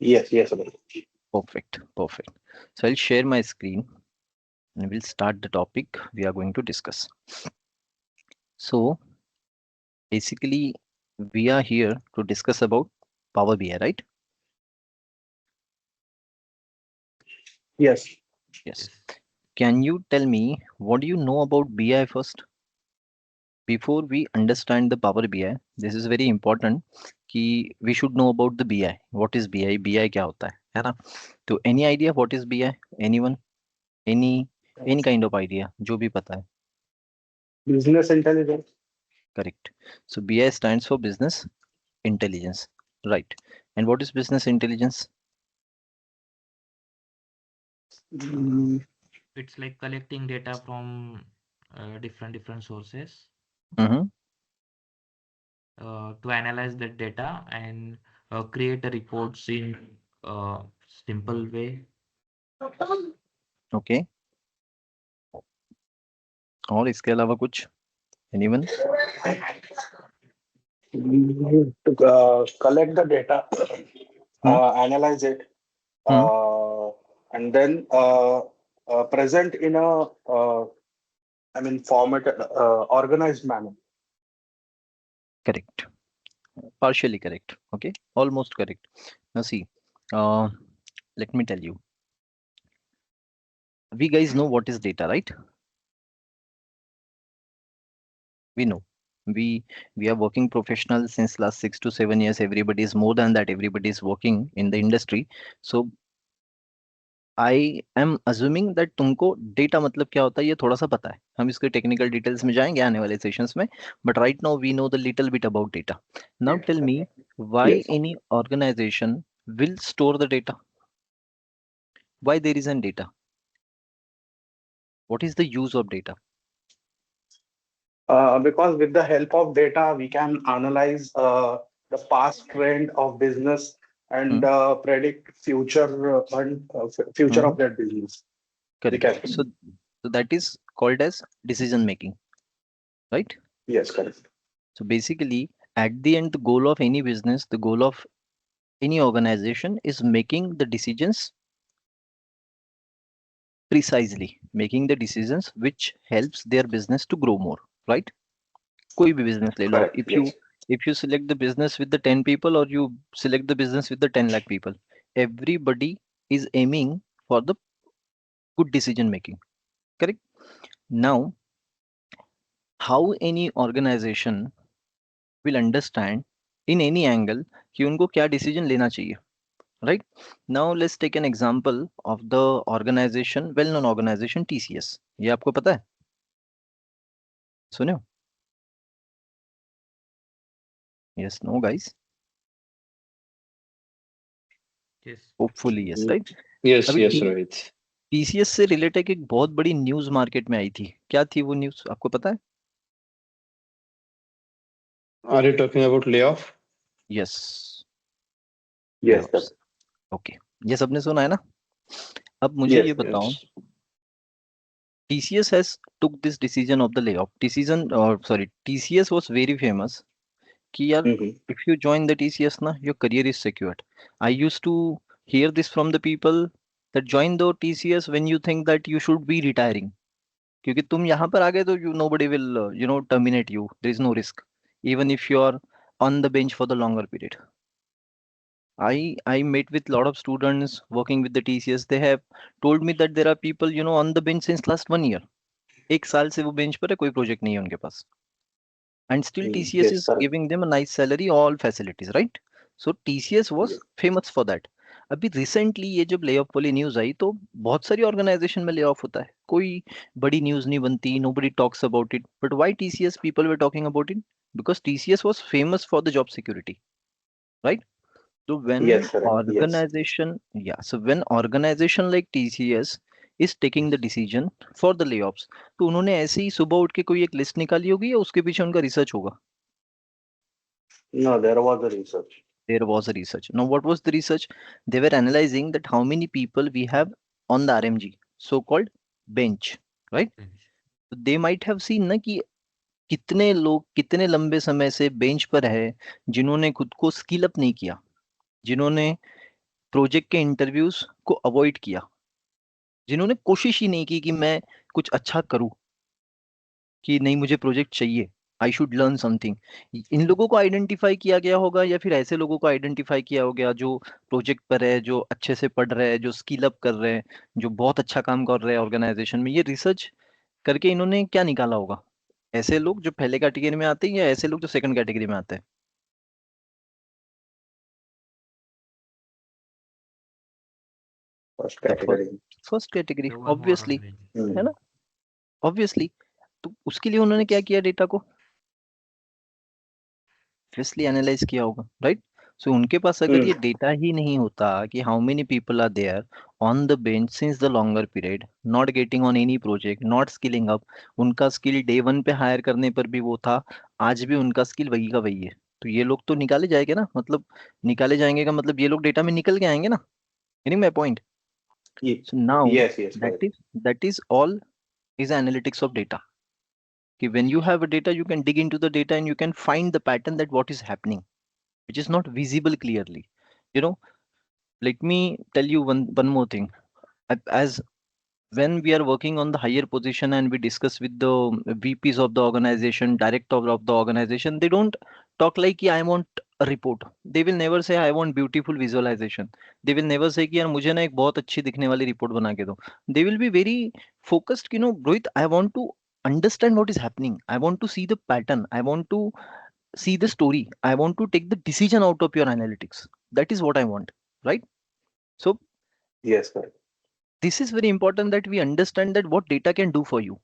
Yes, yes, Abhay. Perfect, perfect. So I'll share my screen and we'll start the topic we are going to discuss. So basically, we are here to discuss about Power BI, right? Yes. Yes. Yes. Can you tell me what do you know about BI first? Before we understand the Power BI, this is very important कि we should know about the BI. What is BI? BI क्या होता है ना? तो any idea what is BI? Anyone? Any kind of idea? जो भी पता है. Business intelligence. Correct. So BI stands for Business Intelligence, right? And what is Business Intelligence? Mm, It's like collecting data from different sources Mm-hmm. to analyze that data and create a reports in simple way. Okay. और इसके अलावा कुछ? Anyone? to collect the data, Hmm? analyze it, Hmm? uh, and then present in a, formatted, organized manner. Correct. Partially correct. Okay. Almost correct. Now see, uh, let me tell you. We guys know what is data, right? We know. We are working professionals since last 6 to 7 years. Everybody is more than that. Everybody is working in the industry. So I am assuming that तुमको data मतलब क्या होता है ये थोड़ा सा पता है. हम इसके टेक्निकल डिटेल्स में जाएंगे आने वाले सेशंस में. But right now we know the little bit about data. Now tell me why Yes. Any organisation will store the data. Why there is an data? What is the use of data? Because with the help of data, we can analyze the past trend of business and Hmm? predict future future Hmm? of that business. We Correct. can. So that is called as decision making, right? Yes, correct. So basically, at the end, the goal of any business, the goal of any organization is making the decisions precisely, making the decisions which helps their business to grow more, right? कोई भी business ले लो आप. Correct. Yes. If you select the business with the 10 people or you select the business with the 10 lakh people, everybody is aiming for the good decision making, correct? Now, how any organization will understand in any angle कि उनको क्या decision लेना चाहिए, right? Now let's take an example of the organization, well known organization TCS. ये आपको पता है? सुने हो? Yes, no guys. Yes. Hopefully yes, right? Yes, अभी yes, Rohit. टीसीएस से रिलेटेड एक बहुत बड़ी न्यूज मार्केट में आई थी. क्या थी वो न्यूज, आपको पता है? Are you talking about layoff? Yes, Yes, sir. Layoffs. Okay, ये सबने सुना है ना? अब मुझे Yes. ये बताओ, Yes. TCS has took this decision of the layoff. TCS was very famous कि यार Mhm. if you join the TCS ना your career is secured. I used to hear this from the people that join the TCS when you think that you should be retiring. क्योंकि तुम यहाँ पर आ गए तो nobody will terminate you. There is no risk even if you are on the bench for the longer period. I met with lot of students working with the TCS. They have told me that there are people on the bench since last 1 year. एक साल से वो bench पर है, कोई project नहीं है उनके पास. And still TCS Yes, is correct. giving them a nice salary, all facilities, right? So TCS was Yes. famous for that. अभी रिसेंटली ये जब ले ऑफ वाली न्यूज आई तो बहुत सारी ऑर्गेनाइजेशन में ले ऑफ होता है, कोई बड़ी न्यूज नहीं बनती, nobody talks about it. But why TCS people were talking about it? Because TCS was famous for the job security, right? So Yes, correct. Yes. when organization like TCS is taking the Yes. decision for the layoffs, तो उन्होंने ऐसे ही सुबह उठ के कोई एक list निकाली होगी या उसके पीछे उनका रिसर्च होगा? No, there was a research. There was a research. Now, what was the research? They were analyzing that how many people we have on the RMG, so-called bench, right? Yes. So they might have seen ना कि कितने लोग कितने लंबे समय से bench पर है जिन्होंने खुद को स्किल अप नहीं किया, जिन्होंने प्रोजेक्ट के इंटरव्यूज को अवॉइड किया, जिन्होंने कोशिश ही नहीं की कि मैं कुछ अच्छा करूं, कि नहीं मुझे प्रोजेक्ट चाहिए, आई शुड लर्न समथिंग, इन लोगों को आइडेंटिफाई किया गया होगा, या फिर ऐसे लोगों को आइडेंटिफाई किया हो गया जो प्रोजेक्ट पर है, जो अच्छे से पढ़ रहे हैं, जो स्किल अप कर रहे हैं, जो बहुत अच्छा काम कर रहे हैं ऑर्गेनाइजेशन में। ये रिसर्च करके इन्होंने क्या निकाला होगा? ऐसे लोग जो पहले कैटेगरी में आते हैं, या ऐसे लोग जो सेकंड कैटेगरी में आते हैं? First category. First category, The one who are obviously, organized. है ना, ऑब्वियसली। तो उसके लिए उन्होंने क्या किया? डेटा को ऑब्वियसली एनालाइज किया होगा, राइट? सो उनके पास अगर ये डेटा ही नहीं होता कि how many people are there on the bench since the longer period, not getting on any project, not skilling up, उनका स्किल डे वन पे हायर करने पर भी वो था, आज भी उनका स्किल वही का वही है, तो ये लोग तो निकाले जाएंगे ना, मतलब निकाले जाएंगे का मतलब ये लोग डेटा में निकल के आएंगे ना, meaning my point. So now Yes, yes, that correct. Is that is all is analytics of data. कि when you have a data, you can dig into the data and you can find the pattern that what is happening, which is not visible clearly. You know, let me tell you one more thing. As when we are working on the higher position and we discuss with the VPs of the organization, director of the organization, they don't talk like I want a report. They will never say I want beautiful visualization. They will never say कि यार मुझे ना एक बहुत अच्छी दिखने वाली report बना के दो. They will be very focused, you know, Rohit, I want to understand what is happening. I want to see the pattern. I want to see the story. I want to take the decision out of your analytics. That is what I want, right? So Yes, correct. this is very important that we understand that what data can do for you.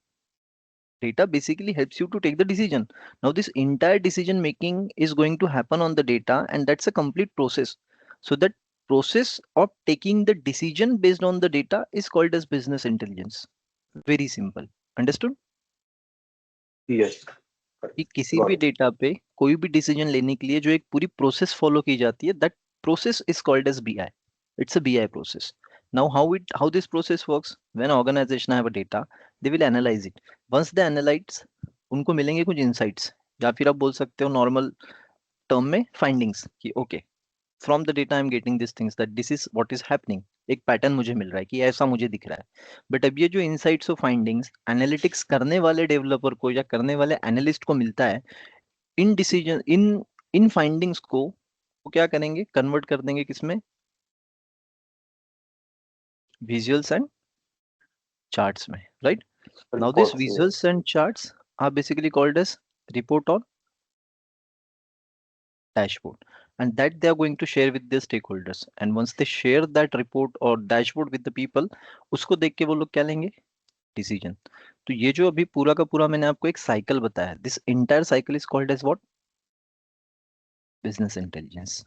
Data basically helps you to take the decision. Now this entire decision making is going to happen on the data, and that's a complete process. So that process of taking the decision based on the data is called as business intelligence. Very simple. Understood? Yes, कि correct. किसी Got भी it. Data पे कोई भी decision लेने के लिए जो एक पूरी प्रोसेस फॉलो की जाती है, that process is called as BI. It's a BI process. Now, how this process works? When organization have a data, they will analyze it. Once they analyze, उनको मिलेंगे कुछ insights, या फिर आप बोल सकते हो नॉर्मल टर्म में फाइंडिंग्स, कि okay from the data I am getting this things, that this is what is happening. एक पैटर्न मुझे मिल रहा है कि ऐसा मुझे दिख रहा है. बट अब ये जो इनसाइट्स और फाइंडिंग्स एनालिटिक्स करने वाले डेवलपर को या करने वाले एनालिस्ट को मिलता है, इन डिसीजन इन फाइंडिंग्स को वो क्या करेंगे? कन्वर्ट कर देंगे किसमें? visuals and charts mein, right? Now this Reports, visuals yes. and charts are basically called as report or dashboard, and that they are going to share with their stakeholders, and once they share that report or dashboard with the people, उसको देख के वो लोग क्या लेंगे? Decision. तो ये जो अभी पूरा का पूरा मैंने आपको एक साइकिल बताया, this entire cycle is called as what? Business intelligence.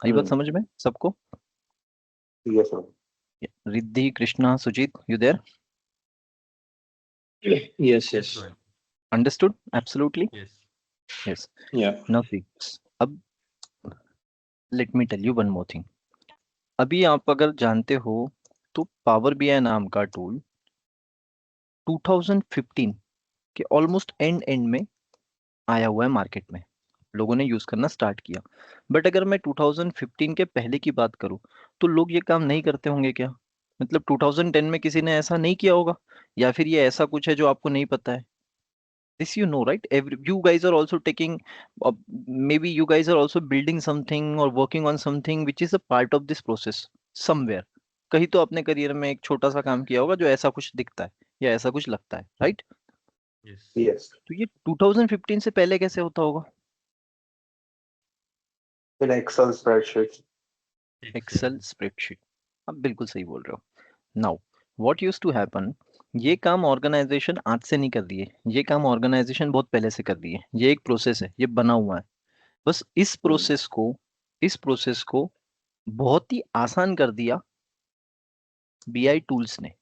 आई बात समझ में सबको? Yes, sir. Riddhi, Krishna, Sujit, you there? Yes, yes. Right. Understood? Absolutely. Yes. Yes. Yeah. Now see, अब let me tell you one more thing. अभी आप अगर जानते हो तो पावर बीआई नाम का टूल 2015 के ऑलमोस्ट एंड में आया हुआ है मार्केट में, लोगों ने यूज करना स्टार्ट किया. बट अगर मैं 2015 के पहले की बात करूं तो लोग ये काम नहीं करते होंगे क्या? मतलब 2010 में किसी ने ऐसा नहीं किया होगा, या फिर ये ऐसा कुछ है जो आपको नहीं पता है? This you know, right? You guys are also taking, maybe you guys are also building something or working on something which is a part of this process somewhere. कहीं तो अपने करियर में एक छोटा सा काम किया होगा जो ऐसा कुछ दिखता है या ऐसा कुछ लगता है, राइट? Yes. Yes. तो ये 2015 से पहले कैसे होता होगा? In Excel spreadsheets. Excel spreadsheet. आप बिल्कुल सही बोल रहे हो. Now what used to happen, ये काम ऑर्गेनाइजेशन आज से नहीं कर रही है, ये काम ऑर्गेनाइजेशन बहुत पहले से कर रही है. ये एक प्रोसेस है, ये बना हुआ है. बस इस प्रोसेस को बहुत ही आसान कर दिया बीआई टूल्स ने.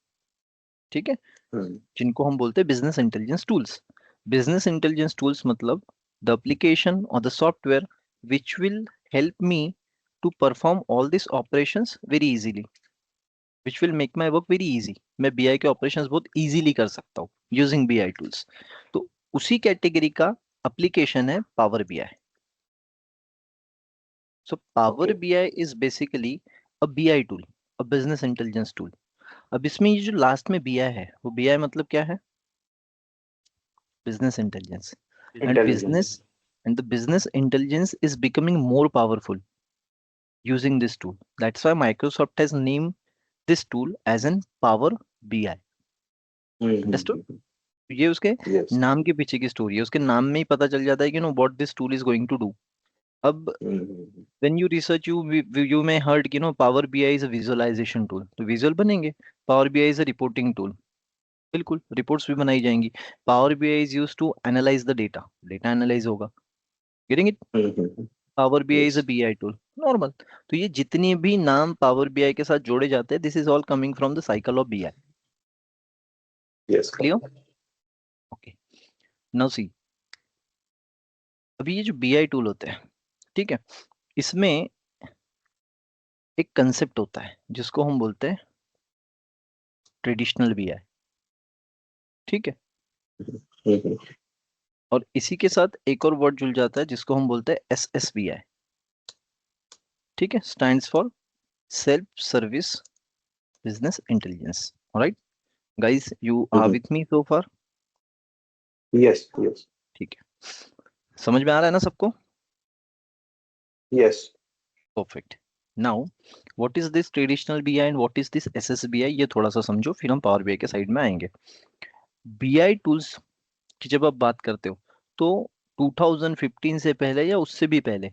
ठीक है, जिनको हम बोलते हैं business intelligence tools. Business intelligence tools मतलब द एप्लीकेशन और the software which will help me to perform all this operations very easily, which will make my work very easy. मैं बीआई के ऑपरेशंस बहुत इजीली कर सकता हूँ using BI tools. तो उसी कैटेगरी का एप्लीकेशन है power BI. So Power Okay. BI is basically a BI tool, a business intelligence tool. अब इसमें ये जो लास्ट में BI है, वो BI मतलब क्या है? Business intelligence. And Intelligence. business and the business intelligence is becoming more powerful using this tool. That's why Microsoft has named this tool as an Power BI. Understood? ये उसके Yes. नाम के पीछे की स्टोरी है, उसके नाम में ही पता चल जाता है कि know what this tool is going to do. अब when you research, you may heard कि know Power BI is a visualization tool, तो विजुअल बनेंगे। Power BI is a reporting tool, बिल्कुल रिपोर्ट्स भी बनाई जाएंगी। Power BI is used to analyze the data, data analyse होगा। Getting it? Power BI is a BI tool, normal. तो ये जितनी भी नाम पावर बीआई के साथ जोड़े जाते हैं, this is all coming from the cycle of BI. Yes. Clear? Okay, now see, अभी ये जो बीआई टूल होते हैं, ठीक है, इसमें एक कंसेप्ट होता है जिसको हम बोलते हैं ट्रेडिशनल बीआई, ठीक है। और इसी के साथ एक और वर्ड जुड़ जाता है जिसको हम बोलते हैं एसएसबीआई, ठीक है, stands for self service business intelligence. Alright guys, you are with me so far? Yes. Yes. ठीक है, समझ में आ रहा है ना सबको? Yes. Perfect. Now what is this traditional BI and what is this SSBI, ये थोड़ा सा समझो, फिर हम पावर बीआई के साइड में आएंगे। बीआई टूल्स की जब आप बात करते हो तो 2015 से पहले या उससे भी पहले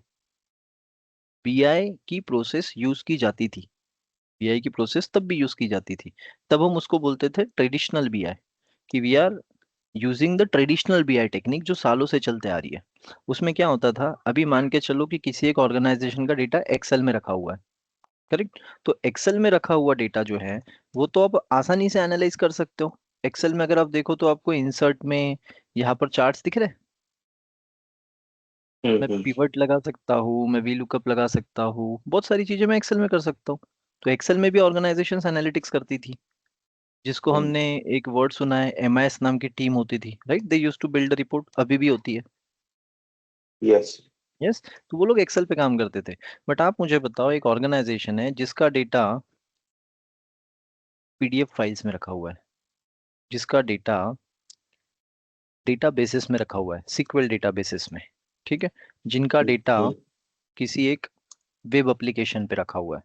बीआई की प्रोसेस यूज की जाती थी। बीआई की प्रोसेस तब भी यूज की जाती थी, तब हम उसको बोलते थे ट्रेडिशनल बीआई, कि we are using the traditional BI technique जो सालों से चलते आ रही है। उसमें क्या होता था, अभी मान के चलो कि किसी एक ऑर्गेनाइजेशन का डेटा एक्सेल में रखा हुआ है, करेक्ट? तो एक्सेल में रखा हुआ डेटा जो है वो तो आप आसानी से एनालाइज कर सकते हो। एक्सेल में अगर आप देखो तो आपको इंसर्ट में यहाँ पर चार्ट्स दिख रहे हैं, मैं पिवट लगा सकता हूँ, मैं वी लुकअप लगा सकता हूँ, बहुत सारी चीजें मैं एक्सेल में कर सकता हूँ। तो एक्सेल में भी ऑर्गेनाइजेशंस एनालिटिक्स करती थी, जिसको हमने एक वर्ड सुना है, एमआईएस नाम की टीम होती थी, right? They used to build a report, अभी भी होती है। Yes. यस, तो वो लोग एक्सेल पे काम करते थे। बट आप मुझे बताओ, एक ऑर्गेनाइजेशन है जिसका डेटा पीडीएफ फाइल्स में रखा हुआ है, जिसका डेटा डेटा बेसिस में रखा हुआ है, सीक्वल डेटा बेसिस में, ठीक है, जिनका डेटा किसी एक वेब एप्लीकेशन पे रखा हुआ है,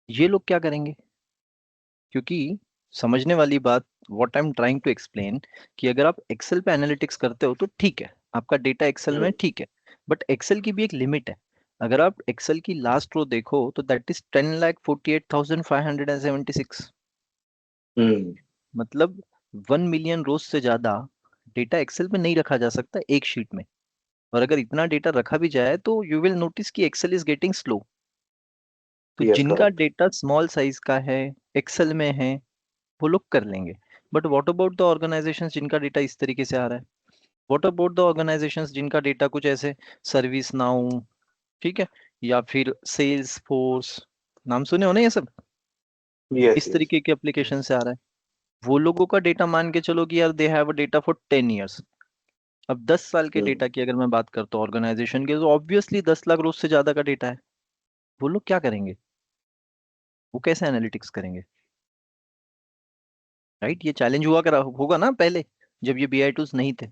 ये लोग क्या करेंगे? क्योंकि समझने वाली बात, what I am trying to explain, कि अगर आप एक्सेल पे एनालिटिक्स करते हो तो ठीक है, आपका डेटा एक्सेल में ठीक है, बट एक्सेल की भी एक लिमिट है। अगर आप एक्सेल की लास्ट रो देखो तो दैट इज 10,48,576, मतलब 1 मिलियन रोज से ज्यादा डेटा एक्सेल में नहीं रखा जा सकता एक शीट में। और अगर इतना डेटा रखा भी जाए तो यू विल नोटिस कि एक्सेल इज गेटिंग स्लो। तो Yes. जिनका Correct. डेटा स्मॉल साइज का है, एक्सेल में है, वो लोग कर लेंगे। But what about the organisations जिनका डेटा इस तरीके से आ रहा है? व्हाट अबाउट द ऑर्गेनाइजेशंस जिनका डेटा कुछ ऐसे सर्विस नाउ, ठीक है, या फिर सेल्स फोर्स, नाम सुने हो ना ये सब, Yes. इस Yes. तरीके के एप्लीकेशन से आ रहा है। वो लोगों का डेटा मान के चलो कि यार दे have a data for 10 years. अब 10 साल के डेटा की अगर मैं बात करता हूँ ऑर्गेनाइजेशन के, तो ऑब्वियसली 10 लाख रोज से ज्यादा का डेटा है। वो लोग क्या करेंगे? वो कैसे एनालिटिक्स करेंगे? राइट? ये चैलेंज हुआ करा होगा ना पहले, जब ये बीआई टूल्स नहीं थे।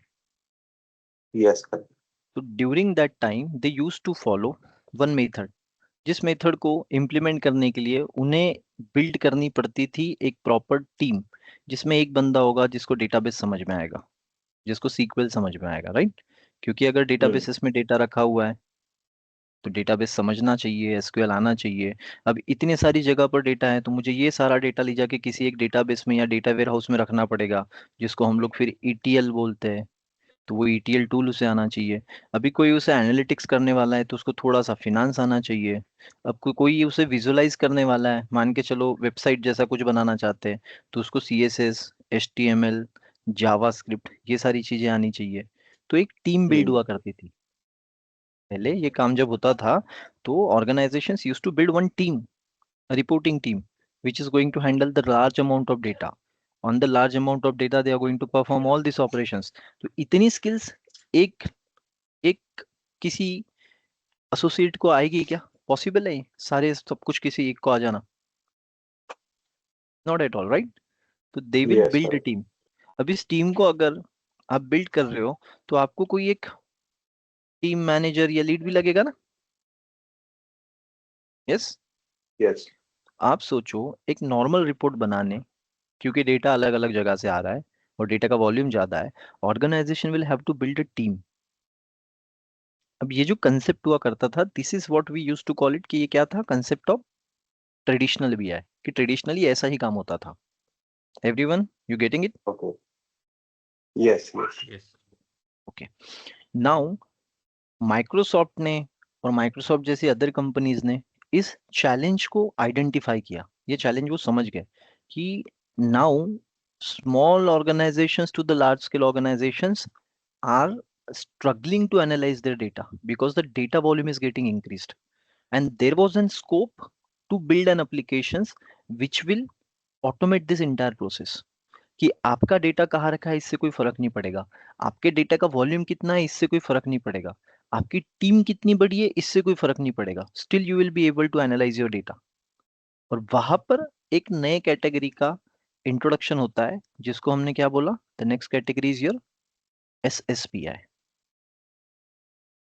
Yes. Correct. तो during that time they used to follow one method, जिस मेथड को इम्प्लीमेंट करने के लिए उन्हें बिल्ड करनी पड़ती थी एक प्रॉपर टीम, जिसमें एक बंदा होगा जिसको डेटाबेस समझ में आएगा, जिसको सीक्वल समझ में आएगा, राइट? क्योंकि अगर डेटाबेसेस में डेटा रखा हुआ है तो डेटाबेस समझना चाहिए, एसक्यूएल आना चाहिए। अब इतने सारी जगह पर डेटा है तो मुझे ये सारा डेटा ले जाके किसी एक डेटाबेस में या डेटा वेयर हाउस में रखना पड़ेगा, जिसको हम लोग फिर ईटीएल बोलते हैं। तो वो ईटीएल टूल उसे आना चाहिए। अभी कोई उसे एनालिटिक्स करने वाला है तो उसको थोड़ा सा फिनांस आना चाहिए। अब कोई उसे विजुअलाइज करने वाला है, मान के चलो वेबसाइट जैसा कुछ बनाना चाहते हैं, तो उसको सीएसएस, एचटीएमएल, जावास्क्रिप्ट, ये सारी चीजें आनी चाहिए। तो एक टीम बिल्ड हुआ करती थी पहले। ये काम जब होता था तो organisations used to build one team, reporting team, which is going to handle the large amount of data. On the large amount of data they are going to perform all these operations. तो इतनी skills एक एक किसी associate को आएगी क्या? Possible है ये? सारे सब कुछ किसी एक को आ जाना? Not at all, right? तो they will Yes, build a sir. Team. अब इस टीम को अगर आप बिल्ड कर रहे हो तो आपको कोई एक टीम मैनेजर या लीड भी लगेगा ना? यस। Yes. आप सोचो, एक नॉर्मल रिपोर्ट बनाने, क्योंकि डेटा अलग अलग जगह से आ रहा है और डेटा का वॉल्यूम ज्यादा है, organisation will have to build a team. अब ये जो कंसेप्ट हुआ करता था, this is what we used to call it, कि ये क्या था? कंसेप्ट ऑफ ट्रेडिशनल भी है, कि ट्रेडिशनली ऐसा ही काम होता था। Everyone, you getting it? Okay. Yes, yes. Yes. Okay. Now Microsoft ने और माइक्रोसॉफ्ट जैसी अदर कंपनीज ने इस चैलेंज को आइडेंटिफाई किया। ये चैलेंज वो समझ गए कि now small organisations to the large scale organisations are struggling to analyze their data because the data volume is getting increased, and there was an scope to build an applications which will automate this entire process। कि आपका data कहाँ रखा है इससे कोई फर्क नहीं पड़ेगा, आपके डेटा का वॉल्यूम कितना है इससे कोई फर्क नहीं पड़ेगा, आपकी टीम कितनी बड़ी है इससे कोई फर्क नहीं पड़ेगा, still you will be able to analyse your data. और वहां पर एक नए कैटेगरी का इंट्रोडक्शन होता है जिसको हमने क्या बोला? The next category is your SSBI,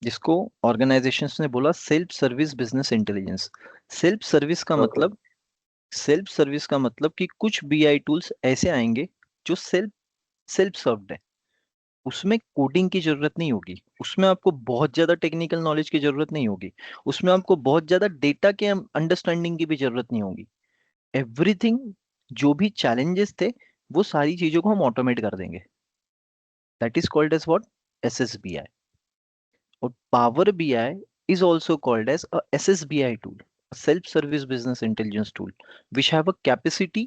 जिसको ऑर्गेनाइजेशंस ने बोला self service business intelligence. Self service का Okay. मतलब, सेल्फ सर्विस का मतलब कि कुछ BI टूल्स ऐसे आएंगे जो सेल्फ सेल्फ सर्व्ड है। उसमें कोडिंग की जरूरत नहीं होगी, उसमें आपको बहुत ज्यादा टेक्निकल नॉलेज की जरूरत नहीं होगी, उसमें आपको बहुत ज्यादा डेटा के अंडरस्टैंडिंग की भी जरूरत नहीं होगी। एवरीथिंग, जो भी चैलेंजेस थे वो सारी चीजों को हम ऑटोमेट कर देंगे। That is called as what? SSBI। और Power BI is also called as a SSBI tool, a self-service business intelligence tool, which have a capacity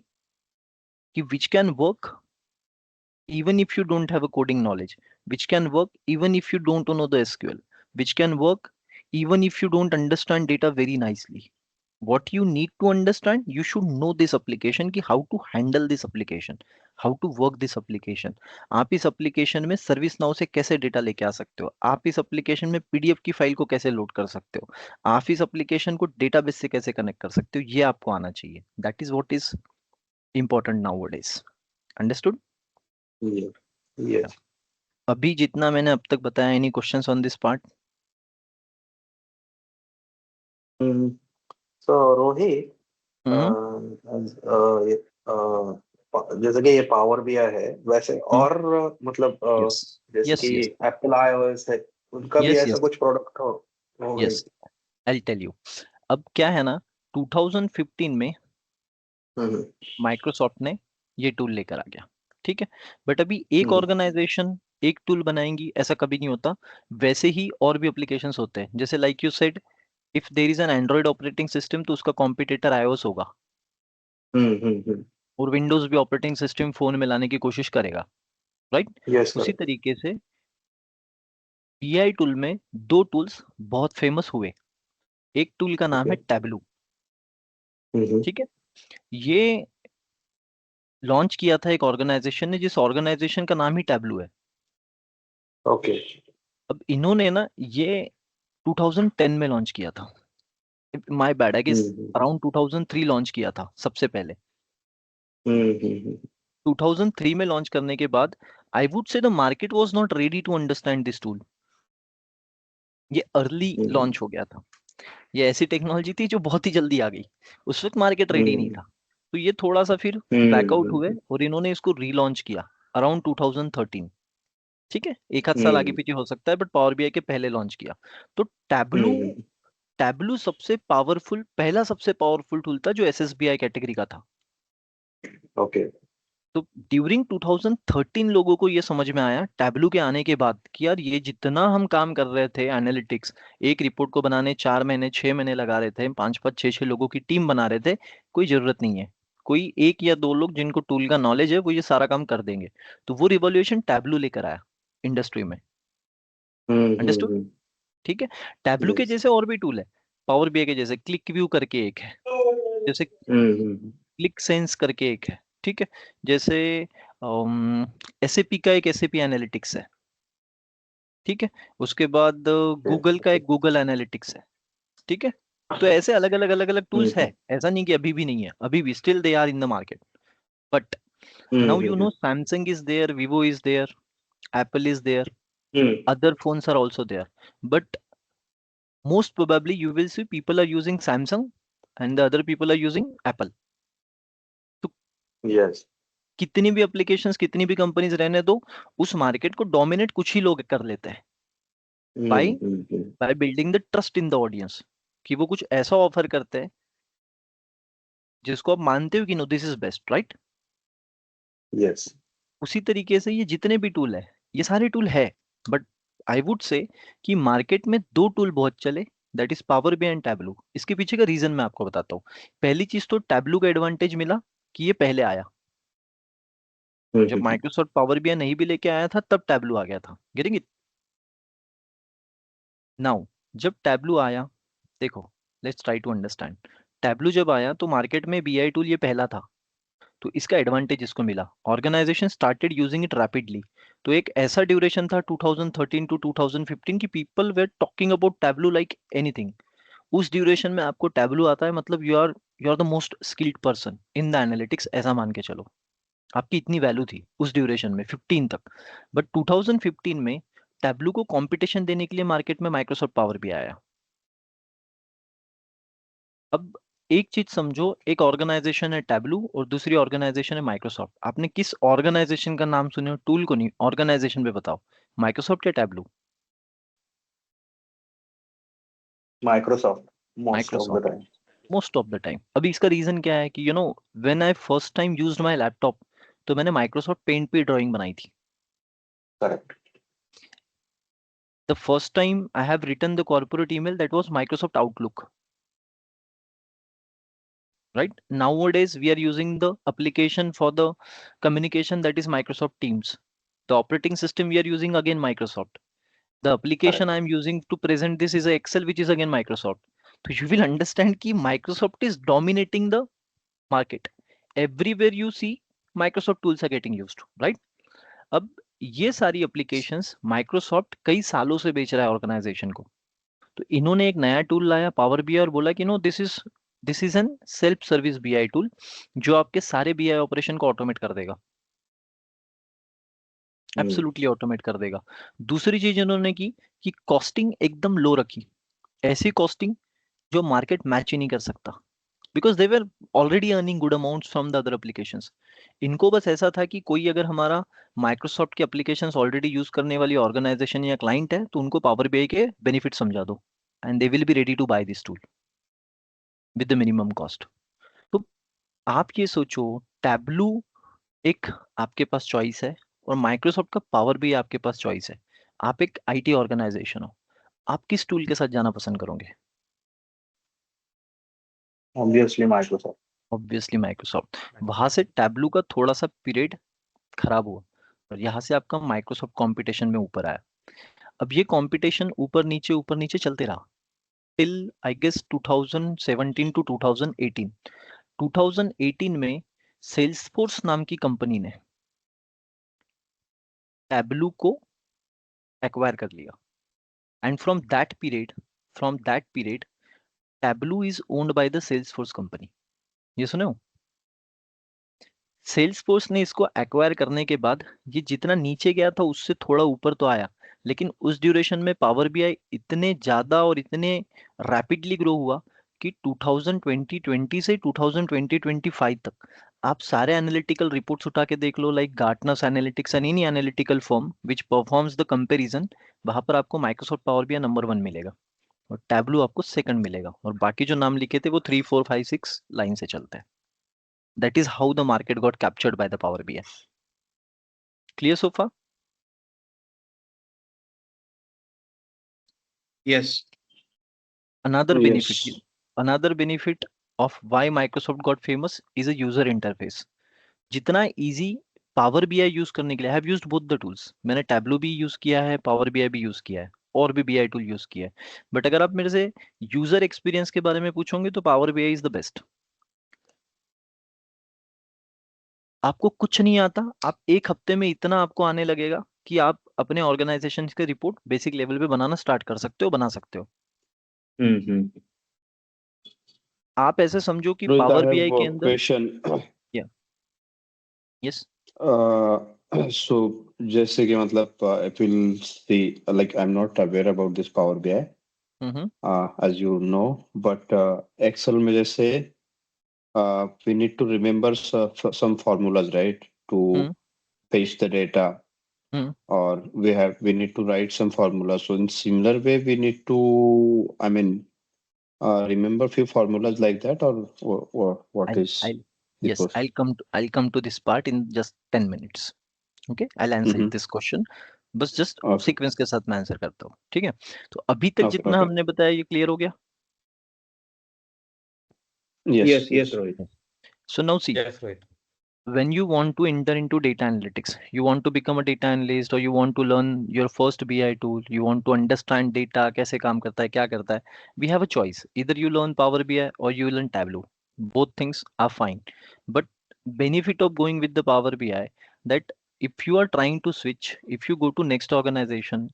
which can work even if you don't have a coding knowledge, which can work even if you don't know the SQL, which can work even if you don't understand data very nicely. What you need to understand, you should know this application, कि how to handle this application, how to work this application। आप इस application में service now से कैसे data लेके आ सकते हो, आप इस एप्लीकेशन में PDF की फाइल को कैसे लोड कर सकते हो, आप इस एप्लीकेशन को डेटाबेस से कैसे कनेक्ट कर सकते हो, ये आपको आना चाहिए। That is what is important nowadays. Understood? Yeah. Yes. अभी जितना मैंने अब तक बताया, any questions on this part? Hmm. So Rohit, ये, जैसे कि ये पावर BI है, वैसे और मतलब यस जैसे यस कि यस एप्पल iOS है, उनका भी यस ऐसा यस कुछ प्रोडक्ट हो गई? Yes, I tell you. अब क्या है ना, 2015 में हम्म, माइक्रोसॉफ्ट ने ये टूल लेकर आ गया, ठीक है। बट अभी एक हम्म, ऑर्गेनाइजेशन एक टूल बनाएंगी ऐसा कभी नहीं होता। वैसे ही और भी एप्लीकेशंस होते हैं, जैसे like you said, if there is an Android operating system तो उसका कॉम्पिटिटर iOS होगा, हम्म। और विंडोज भी ऑपरेटिंग सिस्टम फोन में लाने की कोशिश करेगा, राइट? यस उसी सर। तरीके से BI टूल में दो टूल्स बहुत फेमस हुए। एक टूल का नाम ओके। है टैबलू, हम्म, ठीक है। ये लॉन्च किया था एक ऑर्गेनाइजेशन ने, जिस ऑर्गेनाइजेशन का नाम ही टैबलू है। ओके। अब इन्होंने ना ये 2010 में लॉन्च किया था। My bad, I guess hmm, around 2003 launch किया था सबसे पहले। हम्म, 2003 में लॉन्च करने के बाद I would say the market was not ready to understand this tool. ये अर्ली हम्म, लॉन्च हो गया था। ये ऐसी टेक्नोलॉजी थी जो बहुत ही जल्दी आ गई, उस वक्त मार्केट रेडी नहीं हम्म, था। तो ये थोड़ा सा फिर बैकआउट हुए हम्म, और इन्होंने इसको रीलॉन्च किया अराउंड 2013, ठीक है। एक आध साल आगे हम्म, पीछे हो सकता है, बट पावर BI के पहले लॉन्च किया। तो टैबलू हम्म, टैबलू सबसे पावरफुल, पहला सबसे पावरफुल टूल था जो SSBI कैटेगरी का था। ओके। तो ड्यूरिंग 2013 लोगों को ये समझ में आया टैबलू के आने के बाद कि यार ये जितना हम काम कर रहे थे एनालिटिक्स, एक रिपोर्ट को बनाने 4 महीने 6 महीने लगा रहे थे, 5 5 6 6 लोगों की टीम बना रहे थे, कोई जरूरत नहीं है। कोई एक या दो लोग जिनको टूल का नॉलेज है वो ये सारा काम कर देंगे। तो वो रिवॉल्यूशन टैबलू लेकर आया इंडस्ट्री में। अंडरस्टूड? हम्म। ठीक है। टैबलू के यस। जैसे और भी टूल है पावर BI के जैसे, क्लिक व्यू करके एक है, जैसे हम्म, क्लिक सेंस करके एक है, ठीक है। जैसे SAP का एक SAP एनालिटिक्स है, ठीक है। उसके बाद गूगल का एक गूगल एनालिटिक्स है, ठीक है। तो ऐसे अलग अलग टूल्स है, ऐसा नहीं कि अभी भी नहीं है, अभी भी still they are in the market. But now you know Samsung is there, Vivo is there, Apple is there, other phones are also there, but most probably you will see people are using Samsung and the other people are using Apple. तो Yes. कितनी भी applications, कितनी भी companies रहने दो, उस market को dominate कुछ ही लोग कर लेते हैं by building the trust in the audience, कि वो कुछ ऐसा ऑफर करते हैं जिसको आप मानते हो कि no this is best, right? Yes. उसी तरीके से ये जितने भी टूल है, ये सारे टूल है, बट आई वुड से कि मार्केट में दो टूल बहुत चले, that is power BI and tableau. इसके पीछे का रीजन मैं आपको बताता हूँ. पहली चीज तो टैबलू का एडवांटेज मिला कि ये पहले आया. जब माइक्रोसॉफ्ट पावर बीआई नहीं भी लेके आया था तब टैबलू आ गया था. Getting it? नाउ जब टैबलू आया, देखो let's try to understand. Tableau जब आया तो मार्केट में बीआई टूल ये पहला था, तो इसका एडवांटेज इसको मिला. Organization started using it rapidly. तो एक ऐसा ड्यूरेशन था 2013 टू 2015 की people were talking about Tableau like anything. उस ड्यूरेशन में आपको टैबलू आता है मतलब you are the most skilled person in the analytics, ऐसा मान के चलो. आपकी इतनी वैल्यू थी उस ड्यूरेशन में 15 तक. बट 2015 में टैबलू को कंपटीशन देने के लिए मार्केट में माइक्रोसॉफ्ट पावर भी आया. अब एक चीज समझो, एक ऑर्गेनाइजेशन है टैबलू और दूसरी ऑर्गेनाइजेशन है माइक्रोसॉफ्ट. आपने किस ऑर्गेनाइजेशन का नाम सुने हो? टूल को नहीं, ऑर्गेनाइजेशन पे बताओ. माइक्रोसॉफ्ट या Tableau? Microsoft, most of the Microsoft time. Most of the time. अभी इसका रीजन क्या है कि when I first time used my laptop, तो मैंने माइक्रोसॉफ्ट पेंट पे ड्राइंग बनाई थी. Correct. The first time I have written the corporate email, that was Microsoft Outlook. Right nowadays we are using the application for the communication, that is Microsoft Teams. The operating system we are using again Microsoft. The application I am using to present this is a Excel, which is again Microsoft. So you will understand कि Microsoft is dominating the market. Everywhere you see Microsoft tools are getting used, right? अब ये सारी applications Microsoft कई सालों से बेच रहा है ऑर्गेनाइजेशन को. तो इन्होंने एक नया टूल लाया पावर बीआई और बोला कि this is an self service BI tool जो आपके सारे बीआई ऑपरेशन को ऑटोमेट कर देगा, एब्सोल्युटली ऑटोमेट कर देगा. दूसरी चीज इन्होंने की कि कॉस्टिंग एकदम लो रखी, ऐसी कॉस्टिंग जो मार्केट मैच ही नहीं कर सकता, because they were already earning good amounts from the other applications. इनको बस ऐसा था कि कोई अगर हमारा माइक्रोसॉफ्ट के एप्लीकेशंस ऑलरेडी यूज करने वाली ऑर्गेनाइजेशन या क्लाइंट है तो उनको पावर बीआई के बेनिफिट समझा दो and they will be ready to buy this tool with the minimum cost. तो आप ये सोचो, टैबलू एक आपके पास चॉइस है और माइक्रोसॉफ्ट का पावर भी आपके पास चॉइस है. आप एक आईटी ऑर्गेनाइजेशन हो, आप किस टूल के साथ जाना पसंद करोगे? Obviously, Microsoft. Obviously Microsoft. वहां से टैबलू का थोड़ा सा पीरियड खराब हुआ और यहाँ से आपका माइक्रोसॉफ्ट कंपटीशन में ऊपर आया. अब ये कंपटीशन ऊपर नीचे चलते रहा टिल आई गेस 2017 टू 2018. 2018 में सेल्सफोर्स नाम की कंपनी ने टैबलू को एक्वायर कर लिया and from that period tableau is owned by the Salesforce company. ये सुने हो? सेल्सफोर्स ने इसको एक्वायर करने के बाद ये जितना नीचे गया था उससे थोड़ा ऊपर तो आया, लेकिन उस ड्यूरेशन में पावर बीआई इतने ज्यादा और इतने रैपिडली ग्रो हुआ कि 2020 से 2020-25 तक आप सारे एनालिटिकल रिपोर्ट्स उठा के देख लो, like Gartner's analytics and any analytical firm which performs the comparison, वहां पर आपको माइक्रोसॉफ्ट पावर बीआई नंबर 1 मिलेगा और टैबलू आपको सेकंड मिलेगा और बाकी जो नाम लिखे थे वो 3, 4, 5, 6 लाइन से चलते हैं. That is how the market got captured by the Power BI. Clear so far? Yes. Another Yes. benefit of why Microsoft got famous is a user interface. जितना easy Power BI use करने के लिए, I have used both the tools. मैंने Tableau भी use किया है, Power BI भी use किया है और भी BI tool use किया है. But अगर आप मेरे से user experience के बारे में पूछोगे तो Power BI is the best. आपको कुछ नहीं आता, आप एक हफ्ते में इतना आपको आने लगेगा कि आप अपने ऑर्गेनाइजेशन के रिपोर्ट बेसिक लेवल पे बनाना स्टार्ट कर सकते हो, बना सकते हो. आप ऐसे समझो कि Rohit, I power have BI के a अंदर question. यस So जैसे कि मतलब if we'll see, like I'm not aware about this Power BI, as you know, but Excel में जैसे we need to remember some formulas, right, to paste the data, or we need to write some formulas. So in similar way, we need to, I mean, remember few formulas like that, or what I'll, is I'll the yes, process? I'll come to this part in just 10 minutes. Okay, I'll answer Mm-hmm. this question. बस just Okay. Sequence के साथ मैं answer करता हूँ, ठीक है? तो अभी तक Okay. जितना Okay. हमने बताया ये क्लियर हो गया? Yes. Yes, Rohit. So now see, Yes, Rohit. when you want to enter into data analytics, you want to become a data analyst, or you want to learn your first BI tool, you want to understand data कैसे काम करता है, क्या करता है, we have a choice. Either you learn Power BI or you learn Tableau. Both things are fine. But benefit of going with the Power BI, that if you are trying to switch, if you go to next organization,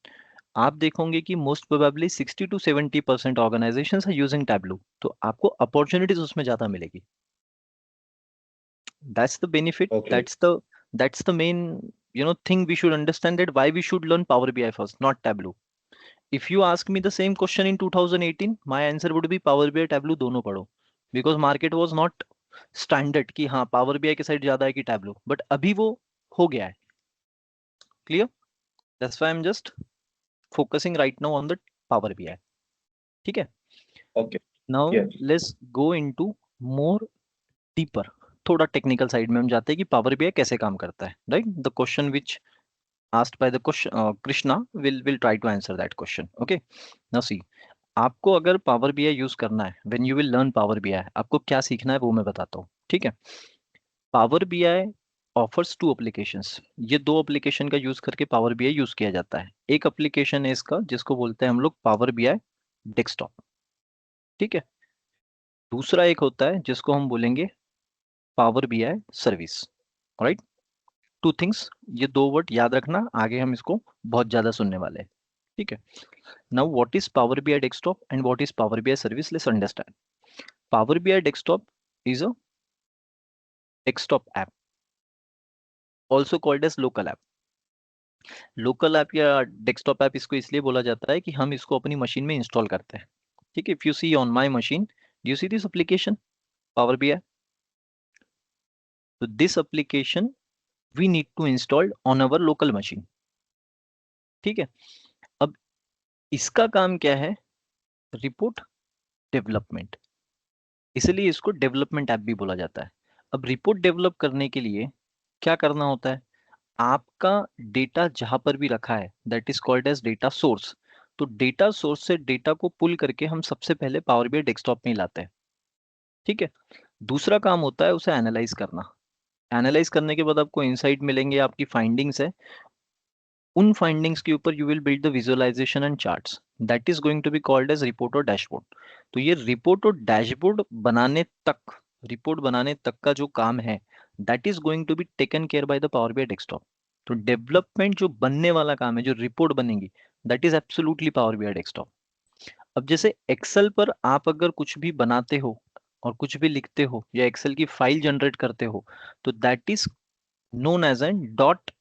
आप देखोगे कि most probably 60 to 70% organizations are using Tableau, तो आपको opportunities उसमें ज्यादा मिलेगी. That's the benefit. Okay. That's the main thing we should understand, that why we should learn Power BI first, not Tableau. If you ask me the same question in 2018, my answer would be Power BI Tableau दोनों पढ़ो, because market was not standard कि हाँ Power BI के side ज्यादा है कि Tableau, but अभी वो हो गया है. Clear? That's why I'm just focusing right now on the Power BI. ठीक है? Okay. Now Yes. let's go into more deeper. थोड़ा टेक्निकल साइड में हम जाते हैं कि पावर बीआई कैसे काम करता है, right? The question which asked by the question Krishna will try to answer that question. Okay, now see, आपको अगर पावर बीआई यूज करना है, when you will learn power BI, आपको क्या सीखना है वो मैं बताता हूँ, ठीक है? Power BI offers two applications. ये दो एप्लीकेशन का यूज करके पावर बीआई यूज किया जाता है. एक एप्लीकेशन है इसका जिसको बोलते हैं हम लोग पावर बीआई डेस्कटॉप, ठीक है? दूसरा एक होता है जिसको हम बोलेंगे power BI service, right? Two things, ये दो वर्ड याद रखना, आगे हम इसको बहुत ज्यादा सुनने वाले हैं, ठीक है? Now what is power BI desktop and what is power BI service? Let's understand. Power BI desktop is a desktop app, also called as local app. Local app या डेस्कटॉप ऐप इसको इसलिए बोला जाता है कि हम इसको अपनी मशीन में इंस्टॉल करते हैं, ठीक है? If you see on my machine, you see this application power BI. So this application we need to install on our local machine, ठीक है? अब इसका काम क्या है? रिपोर्ट डेवलपमेंट, इसलिए इसको डेवलपमेंट ऐप भी बोला जाता है. अब रिपोर्ट डेवलप करने के लिए क्या करना होता है? आपका डेटा जहां पर भी रखा है, that is called as data source. तो डेटा सोर्स से डेटा को पुल करके हम सबसे पहले पावर बीआई डेस्कटॉप में ही लाते हैं, ठीक है? दूसरा काम होता है उसे एनालाइज करना. एनालाइज करने के बाद आपको इनसाइट मिलेंगे, आपकी फाइंडिंग्स है. उन फाइंडिंग्स के ऊपर you will build the visualization and charts, that is going to be called as report और डैशबोर्ड. तो ये रिपोर्ट और डैशबोर्ड बनाने तक, रिपोर्ट बनाने तक का जो काम है, that is going to be taken care by the power BI desktop. तो डेवलपमेंट जो बनने वाला काम है, जो रिपोर्ट बनेगी, that is absolutely power BI desktop. अब जैसे एक्सेल पर आप अगर कुछ भी बनाते हो और कुछ भी लिखते हो या एक्सेल की फाइल जनरेट करते हो, तो that is known as an dot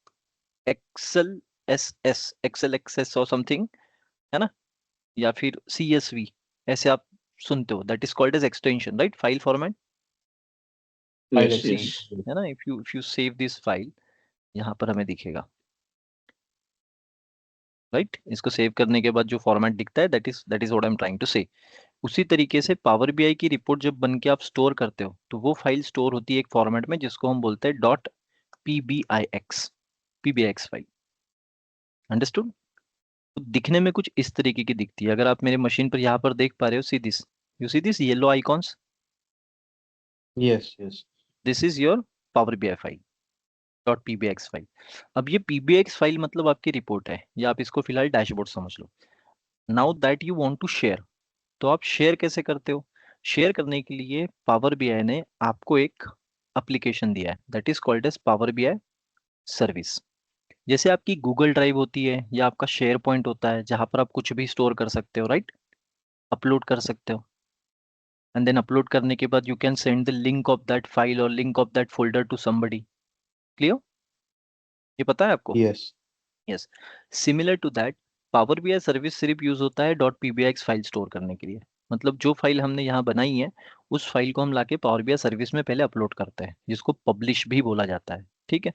Excel S Excel access और समथिंग, है ना? या फिर CSV ऐसे आप सुनते हो, that is called as extension, right? File format, Yes. Yes. है ना? If you save this file, यहाँ पर हमें दिखेगा, राइट? इसको सेव करने के बाद जो फॉर्मेट दिखता है, that is what I am trying to say. उसी तरीके से पावर बीआई की रिपोर्ट जब बन के आप स्टोर करते हो, तो वो फाइल स्टोर होती है एक फॉर्मेट में जिसको हम बोलते हैं डॉट पीबीआईएक्स फाइल. अंडरस्टूड? तो दिखने में कुछ इस तरीके की दिखती है. अगर आप मेरे मशीन पर यहाँ पर देख पा रहे हो, see this, you see this yellow icons, Yes. Yes. This is your power BI file dot PBX file. अब ये पीबीएक्स फाइल मतलब आपकी रिपोर्ट है, या आप इसको फिलहाल डैशबोर्ड समझ लो. Now that you want to share, तो आप शेयर कैसे करते हो? शेयर करने के लिए पावर बीआई ने आपको एक एप्लीकेशन दिया है, that is called as power BI service. जैसे आपकी गूगल ड्राइव होती है या आपका शेयर पॉइंट होता है, जहां पर आप कुछ भी स्टोर कर सकते हो, राइट? अपलोड कर सकते हो. एंड देन अपलोड करने के बाद you can send the link of that file और link of that folder to somebody. Clear? ये पता है आपको? Yes. Yes. Similar to that power BI service सिर्फ यूज होता है .pbx फाइल स्टोर करने के लिए। मतलब जो फाइल हमने यहाँ बनाई है उस फाइल को हम लाके पावर बीआई सर्विस में पहले अपलोड करते हैं, जिसको पब्लिश भी बोला जाता है। ठीक है।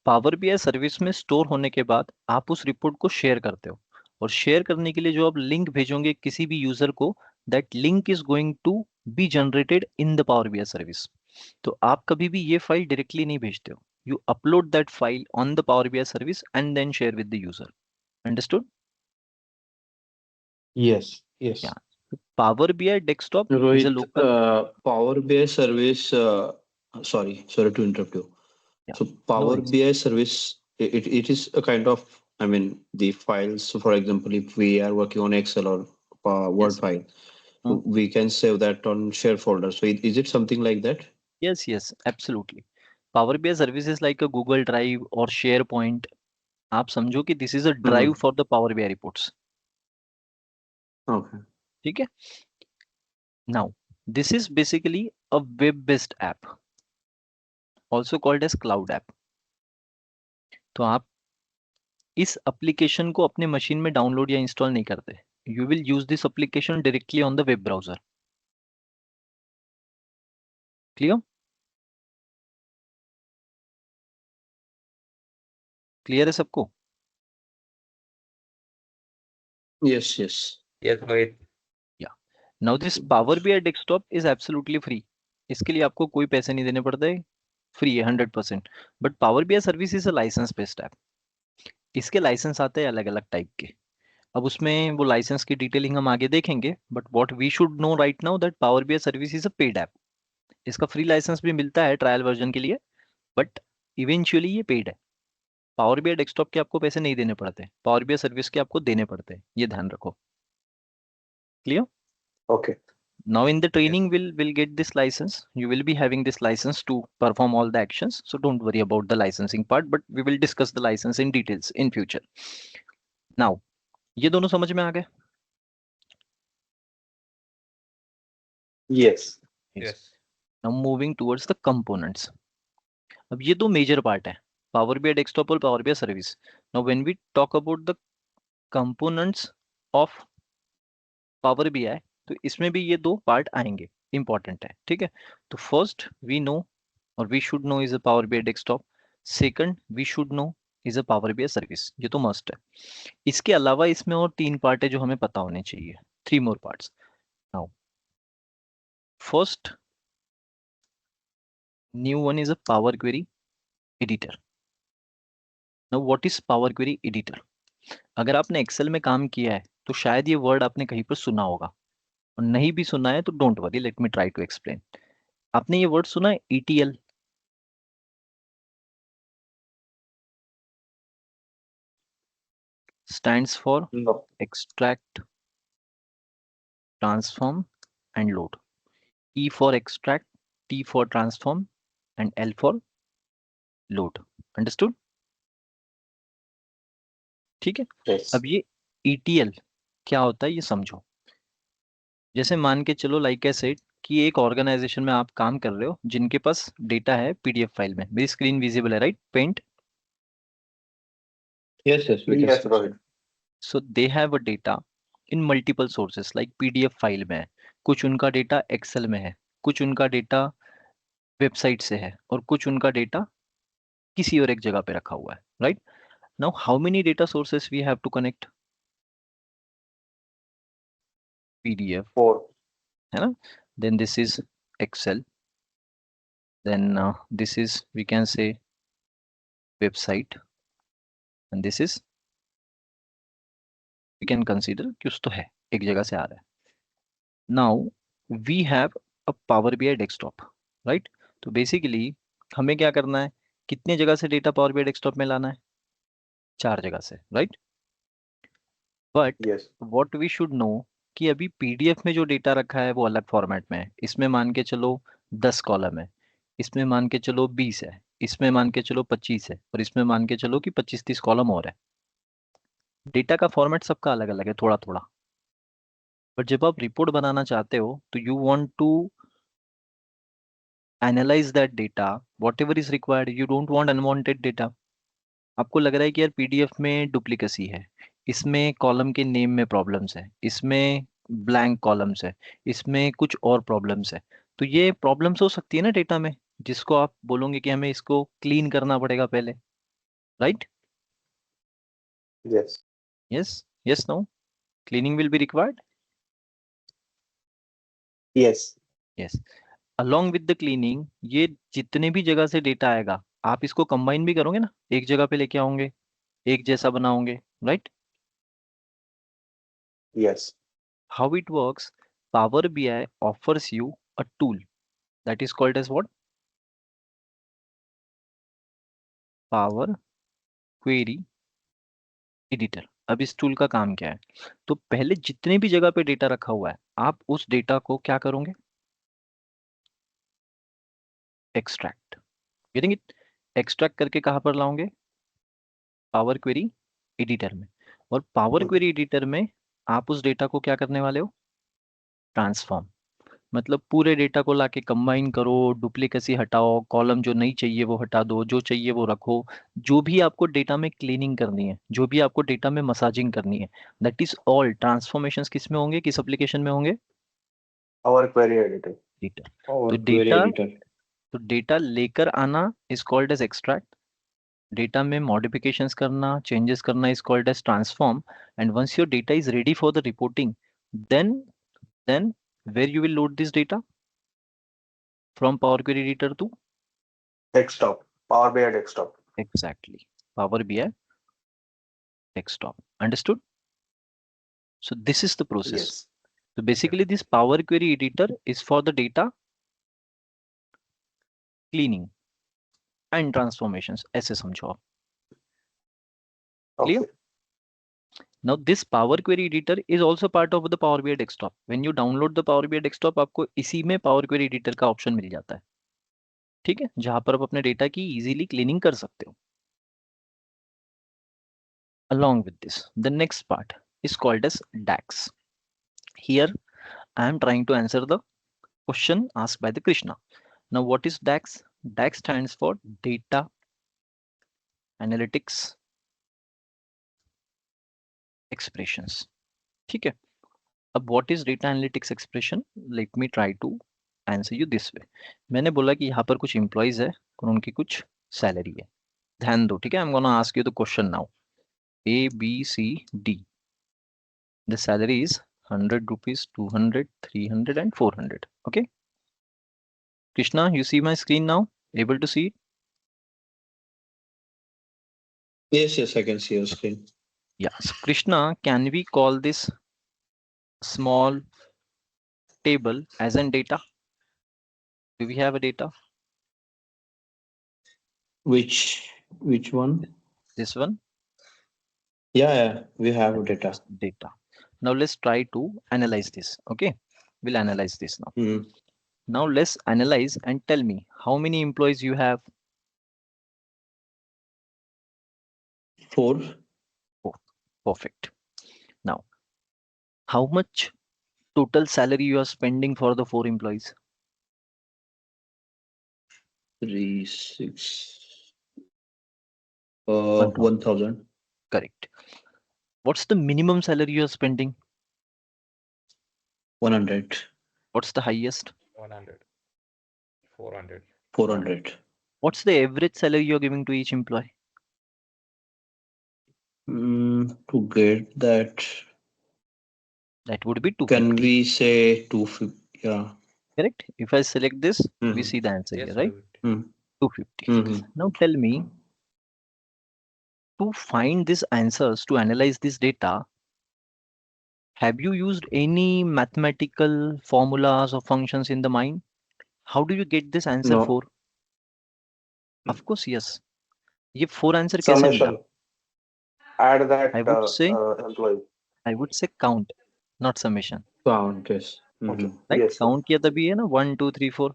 पावर बीआई सर्विस में स्टोर होने के बाद आप उस रिपोर्ट को शेयर करते हो, और शेयर करने के लिए जो आप लिंक भेजोगे किसी भी यूजर को, that link is going to be generated in the power BI service. तो आप कभी भी ये फाइल डायरेक्टली नहीं भेजते हो, you upload that file on the Power BI service and then share with the user. Understood? Yes. Yes. Yeah. Power BI desktop is a Rohit, local. Power BI service, sorry to interrupt you. Yeah, So no Power worries. BI service, it is a kind of, I mean, the files, so for example, if we are working on Excel or Word Yes. file, Hmm. we can save that on share folder. So is it something like that? Yes, yes, absolutely. Power BI service is like a Google Drive or SharePoint. आप समझो कि this is a drive for the Power BI reports. Okay. ठीक है? Now, this is basically a web-based app, also called as cloud app. तो आप इस application को अपने मशीन में डाउनलोड या इंस्टॉल नहीं करते। You will use this application directly on the web browser. Clear? Clear है सबको? Yes, yes. Yes, Rohit. Now this power BI desktop is absolutely free. इसके लिए आपको कोई पैसे नहीं देने पड़ते, फ्री है 100%। But power BI service is a license based app. इसके लाइसेंस आते हैं अलग अलग टाइप के। अब उसमें वो लाइसेंस की डिटेलिंग हम आगे देखेंगे, but what we should know right now that power BI service is a paid app. इसका फ्री लाइसेंस भी मिलता है ट्रायल वर्जन के लिए, बट इवेंचुअली ये पेड है। पावर बीआई डेस्कटॉप के आपको पैसे नहीं देने पड़ते, पावर बीआई सर्विस के आपको देने पड़ते हैं, ये ध्यान रखो। Clear? Okay. Now in the training we'll get this license. You will be having this license to perform all the actions, so don't worry about the licensing part, but we will discuss the license in details in future. Now ये दोनों समझ में आ गए? Yes. Yes. Now moving towards the components. अब ये दो major part है, power BI desktop और power BI service. Now when we talk about the components of power BI, तो इसमें भी ये दो पार्ट आएंगे, इंपॉर्टेंट है। ठीक है। तो फर्स्ट वी नो और we should know is a power BI desktop. Second we should know is a power BI service. ये तो मस्ट है। इसके अलावा इसमें और तीन पार्ट है जो हमें पता होने चाहिए, 3 more parts. Now first new one is a Power Query editor. Now what is Power Query editor? अगर आपने एक्सेल में काम किया है तो शायद ये वर्ड आपने कहीं पर सुना होगा, और नहीं भी सुना है तो don't worry, let me try to explain. आपने ये वर्ड सुना है ETL? stands for No. extract, transform and load. E for extract, T for transform and L for load. Understood? ठीक है। Yes. अब ये ETL क्या होता है ये समझो। जैसे मान के चलो लाइक आई सेड कि एक ऑर्गेनाइजेशन में आप काम कर रहे हो जिनके पास डेटा है PDF फाइल में। मेरी स्क्रीन विजिबल है right? Paint. Yes. Yes. We can Yes, see. Rohit. So they have a data in multiple sources like PDF file में है, कुछ उनका डेटा एक्सेल में है, कुछ उनका डेटा वेबसाइट से है, और कुछ उनका डेटा किसी और एक जगह पे रखा हुआ है। Right now how many data sources we have to connect? PDF 4. है ना, then this is Excel, then this is we can say website, and this is we can consider कुछ तो है, एक जगह से आ रहा है। now we have a Power BI desktop, right? तो basically हमें क्या करना है, कितने जगह से डेटा Power BI desktop में लाना है? 4 जगह से, right? but Yes. what we should know कि अभी PDF में जो डेटा रखा है वो अलग फॉर्मेट में है। इसमें मान के चलो 10 कॉलम है, इसमें मान के चलो 20 है, इसमें मान के चलो 25 है, और इसमें मान के चलो कि 25-30 कॉलम और है। डेटा का फॉर्मेट सबका अलग अलग है, थोड़ा थोड़ा। बट जब आप रिपोर्ट बनाना चाहते हो तो you want to analyze that data, whatever is required, you don't want unwanted data. आपको लग रहा है कि यार पीडीएफ में डुप्लीकेसी है, इसमें कॉलम के नेम में प्रॉब्लम्स है, इसमें ब्लैंक कॉलम्स है, इसमें कुछ और प्रॉब्लम्स है। तो ये प्रॉब्लम्स हो सकती है ना डेटा में, जिसको आप बोलोगे कि हमें इसको क्लीन करना पड़ेगा पहले, right? Yes. Yes, yes, no, cleaning will be required. Yes. Yes, along with the cleaning ये जितने भी जगह से डेटा आएगा आप इसको कंबाइन भी करोगे ना, एक जगह पे लेके आओगे, एक जैसा बनाओगे, right? Yes. How it works, Power BI offers you a tool that is called as what? Power Query Editor. अब इस टूल का काम क्या है? तो पहले जितने भी जगह पे डेटा रखा हुआ है आप उस डेटा को क्या करोगे? एक्सट्रैक्ट। Getting it? एक्सट्रैक्ट करके कहाँ पर लाओगे? पावर क्वेरी एडिटर में। और पावर क्वेरी एडिटर में आप उस डेटा को क्या करने वाले हो? ट्रांसफॉर्म। मतलब पूरे डेटा को लाके कंबाइन करो, डुप्लीकेसी हटाओ, कॉलम जो नहीं चाहिए वो हटा दो, जो चाहिए वो रखो। जो भी आपको डेटा में क्लीनिंग करनी है, जो भी आपको डेटा में मसाजिंग करनी है, दैट इज ऑल ट्रांसफॉर्मेशंस किस में होंगे, किस एप्लीकेशन में होंगे? Our query editor. डेटा। और तो क्वेरी डेटा, एडिटर। तो डेटा लेकर आना is called as extract, data में मॉडिफिकेशंस करना, चेंजेस करना is called as transform, and once your data is ready for the reporting, then where you will load this data? From Power Query Editor to? Desktop. Power BI desktop. Exactly, Power BI desktop. Understood? So this is the process. Yes. So basically this Power Query Editor is for the data cleaning and transformations. ऐसे समझो आप। Clear? Okay. Now this Power Query Editor is also part of the Power BI desktop. When you download the Power BI desktop, आपको इसी में Power Query Editor का option मिल जाता है, ठीक है, जहां पर आप अपने डेटा की इजीली क्लीनिंग कर सकते हो। Along with this, the next part is called as DAX. Here I am trying to answer the question asked by the Krishna. Now what is DAX? DAX stands for Data Analytics Expressions. ठीक है, अब what is Data Analytics Expression? Let me try to answer you this way. मैंने बोला कि यहाँ पर कुछ employees है और उनकी कुछ salary है, ध्यान दो, ठीक है? I'm gonna ask you the question now. A, B, C, D. The salary is 100 rupees, 200, 300 and 400. Okay. Krishna, you see my screen now? Able to see it? Yes, yes, I can see your screen. Yeah. So Krishna, can we call this small table as in data? Do we have a data? Which one? This one? Yeah, we have data. Data. Now let's try to analyze this. Okay. We'll analyze this now. Mhm. Now let's analyze and tell me how many employees you have. 4. Perfect. Now, how much total salary you are spending for the 4 employees? 3, 6. 1,000. 1,000. Correct. What's the minimum salary you are spending? 100. What's the highest? 100. 400. 400. What's the average salary you're giving to each employee? To get that, That would be 250. can we say 250? Yeah. Correct. If I select this, we Mhm. see the answer Yes, here, right? 250. 250. Mhm. Now tell me, to find these answers, to analyze this data, have you used any mathematical formulas or functions in the mind? How do you get this answer No. 4? Of course, yes. ये 4 answer कैसे मिला? Summation. Add that I would say, employee. I would say count, not summation. Count, yes. Okay. Mhm. Right? Yes, sir. Count किया तभी है ना, 1 2 3 4.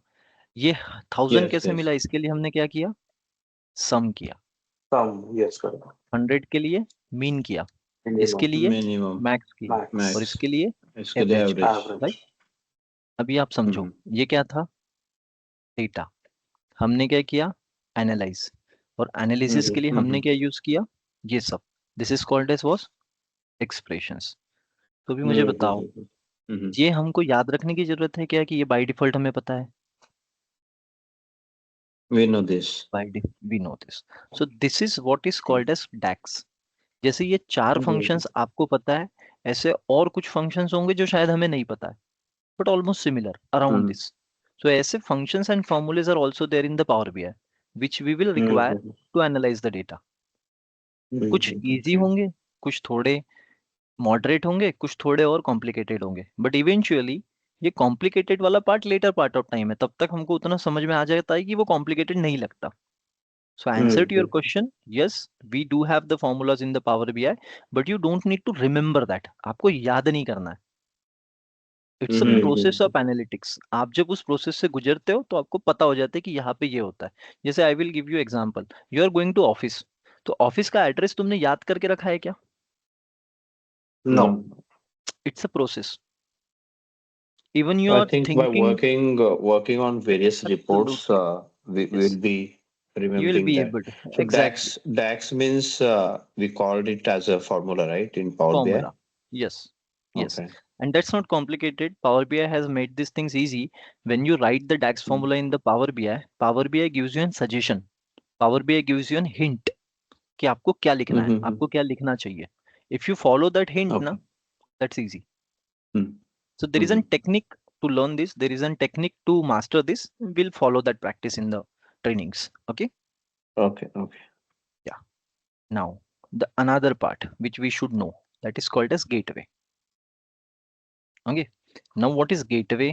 ये 1000 Yes, कैसे yes. मिला? इसके लिए हमने क्या किया? सम किया। Some. Yes, correct. 100 के लिए मीन किया, Minimum. इसके लिए Minimum. मैक्स किया, Max. Max. और इसके लिए इसके लिए Average. एवरेज। Right? अभी आप समझो ये क्या था, डेटा। हमने क्या किया, एनालाइज, और एनालिसिस के लिए हमने क्या यूज किया, ये सब। This is called as was expressions. तो भी मुझे बताओ, ये हमको याद रखने की जरूरत है क्या कि ये बाय डिफॉल्ट हमें पता है? We know this. We know this. So this is what is called as DAX. जैसे ये 4 फंक्शंस आपको पता है, ऐसे और कुछ फंक्शंस होंगे जो शायद हमें नहीं पता है, but almost similar around this. So ऐसे functions and formulas are also there in the power BI which we will require to analyse the data. कुछ इजी होंगे, कुछ थोड़े मॉडरेट होंगे, कुछ थोड़े और कॉम्प्लिकेटेड होंगे, बट इवेंचुअली ये कॉम्प्लिकेटेड वाला part later part of time है, तब तक हमको उतना समझ में आ जाता है कि वो कॉम्प्लिकेटेड नहीं लगता। So answer to your question, yes, we do have the formulas in the Power BI, but you don't need to remember that. आपको याद नहीं करना है। It's a process of analytics. आप जब उस प्रोसेस से गुजरते हो तो आपको पता हो जाता है कि यहाँ पे ये होता है। जैसे I will give you example. You are going to office. तो ऑफिस का एड्रेस तुमने याद करके रखा है क्या? No. It's a process. Even you I are think by thinking. working on various reports, we Yes. will be You will remembering be that. able to. So Exactly. DAX means we called it as a formula, right? In Power Formula. BI. Yes. Yes. Okay. And that's not complicated. Power BI has made these things easy. When you write the DAX formula in the Power BI gives you a suggestion. Power BI gives you a hint कि आपको क्या लिखना है, आपको क्या लिखना चाहिए. If you follow that hint, Okay. ना, that's easy. Hmm. So there is a technique to learn this. There is a technique to master this. We'll follow that practice in the trainings. Okay. Okay. Okay. Yeah. Now the another part which we should know, that is called as gateway. Okay. Now what is gateway?